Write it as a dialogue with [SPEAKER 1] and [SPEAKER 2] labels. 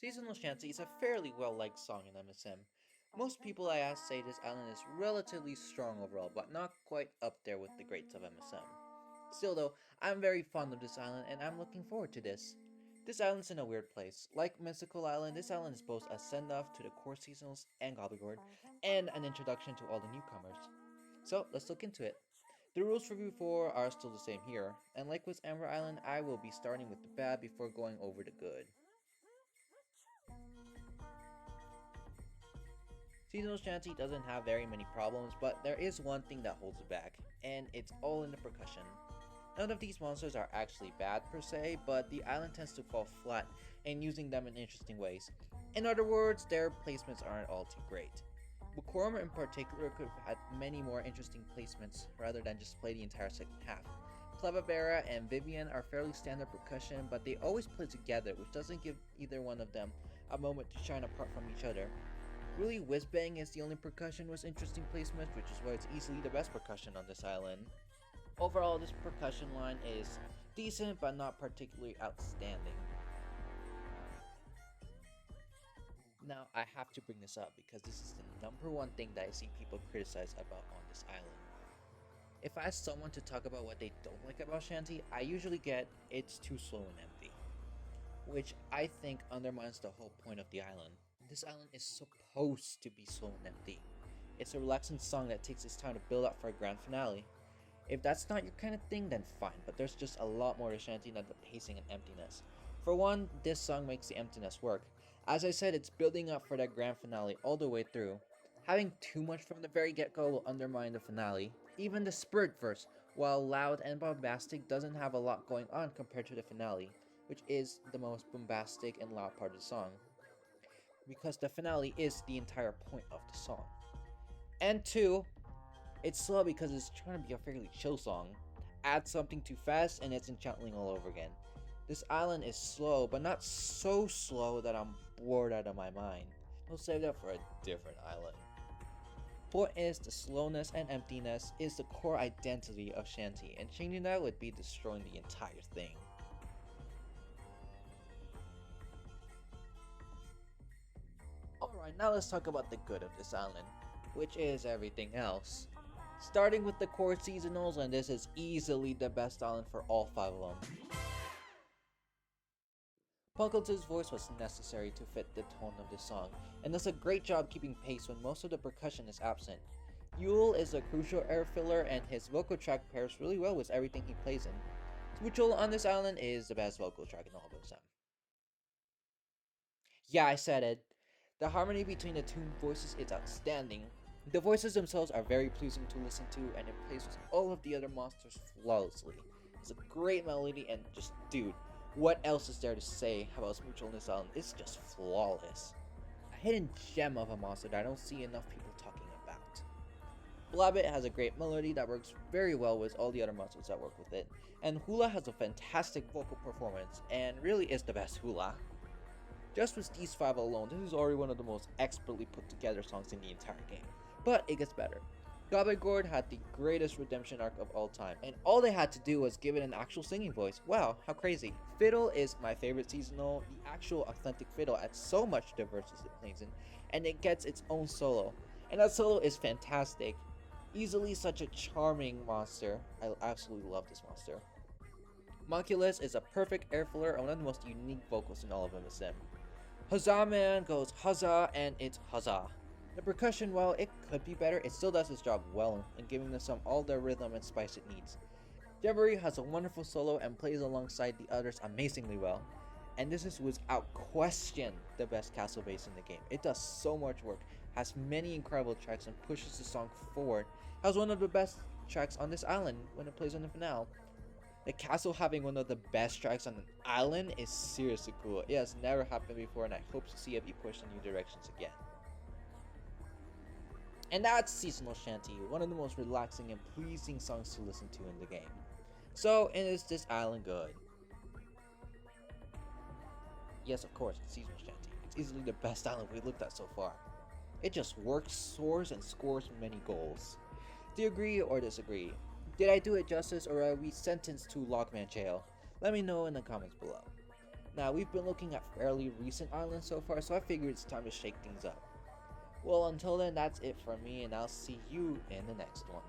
[SPEAKER 1] Seasonal Shanty is a fairly well-liked song in MSM. Most people I ask say this island is relatively strong overall, but not quite up there with the greats of MSM. Still though, I'm very fond of this island and I'm looking forward to this. This island's in a weird place. Like Mystical Island, this island is both a send-off to the core seasonals and Gobblegord, and an introduction to all the newcomers. So let's look into it. The rules for View 4 are still the same here, and like with Amber Island, I will be starting with the bad before going over the good. Seasonal Shanty doesn't have very many problems, but there is one thing that holds it back, and it's all in the percussion. None of these monsters are actually bad per se, but the island tends to fall flat in using them in interesting ways. In other words, their placements aren't all too great. Bukorum in particular could have had many more interesting placements rather than just play the entire second half. Clavavera and Vivian are fairly standard percussion, but they always play together, which doesn't give either one of them a moment to shine apart from each other. Really, Whizbang is the only percussion with interesting placements, which is why it's easily the best percussion on this island. Overall, this percussion line is decent, but not particularly outstanding. Now, I have to bring this up because this is the number one thing that I see people criticize about on this island. If I ask someone to talk about what they don't like about Shanty, I usually get it's too slow and empty, which I think undermines the whole point of the island. This island is supposed to be slow and empty. It's a relaxing song that takes its time to build up for a grand finale. If that's not your kind of thing, then fine, but there's just a lot more to Shanty than the pacing and emptiness. For one, this song makes the emptiness work. As I said, it's building up for that grand finale all the way through. Having too much from the very get-go will undermine the finale. Even the Spirit verse, while loud and bombastic, doesn't have a lot going on compared to the finale, which is the most bombastic and loud part of the song, because the finale is the entire point of the song. And two, it's slow because it's trying to be a fairly chill song. Add something too fast and it's enchantling all over again. This island is slow, but not so slow that I'm bored out of my mind. We'll save that for a different island. Point is, the slowness and emptiness is the core identity of Shanty, and changing that would be destroying the entire thing. Alright, now let's talk about the good of this island, which is everything else. Starting with the core seasonals, and this is easily the best island for all 5 of them. Punkleton's voice was necessary to fit the tone of this song, and does a great job keeping pace when most of the percussion is absent. Yule is a crucial air filler, and his vocal track pairs really well with everything he plays in. Smoochel on this island is the best vocal track in all of them. Yeah, I said it. The harmony between the two voices is outstanding. The voices themselves are very pleasing to listen to, and it plays with all of the other monsters flawlessly. It's a great melody, and just, dude, what else is there to say about Smoochel on this island? It's just flawless. A hidden gem of a monster that I don't see enough people talking about. Blabbit has a great melody that works very well with all the other monsters that work with it, and Hula has a fantastic vocal performance, and really is the best Hula. Just with these 5 alone, this is already one of the most expertly put together songs in the entire game. But it gets better. Gobblegord had the greatest redemption arc of all time, and all they had to do was give it an actual singing voice. Wow, how crazy. Fiddle is my favorite seasonal. The actual authentic fiddle adds so much to the verses it plays in, and it gets its own solo. And that solo is fantastic. Easily such a charming monster. I absolutely love this monster. Monculus is a perfect air filler and one of the most unique vocals in all of MSM. Huzzah Man goes huzzah, and it's huzzah. The percussion, while it could be better, it still does its job well in giving the song all the rhythm and spice it needs. Devery has a wonderful solo and plays alongside the others amazingly well. And this is without question the best castle bass in the game. It does so much work, has many incredible tracks, and pushes the song forward. Has one of the best tracks on this island when it plays on the finale. The castle having one of the best tracks on an island is seriously cool. It has never happened before, and I hope to see it be pushed in new directions again. And that's Seasonal Shanty, one of the most relaxing and pleasing songs to listen to in the game. So, is this island good? Yes, of course, it's Seasonal Shanty. It's easily the best island we've looked at so far. It just works, soars, and scores many goals. Do you agree or disagree? Did I do it justice, or are we sentenced to Logman jail? Let me know in the comments below. Now, we've been looking at fairly recent islands so far, so I figured it's time to shake things up. Well, until then, that's it from me, and I'll see you in the next one.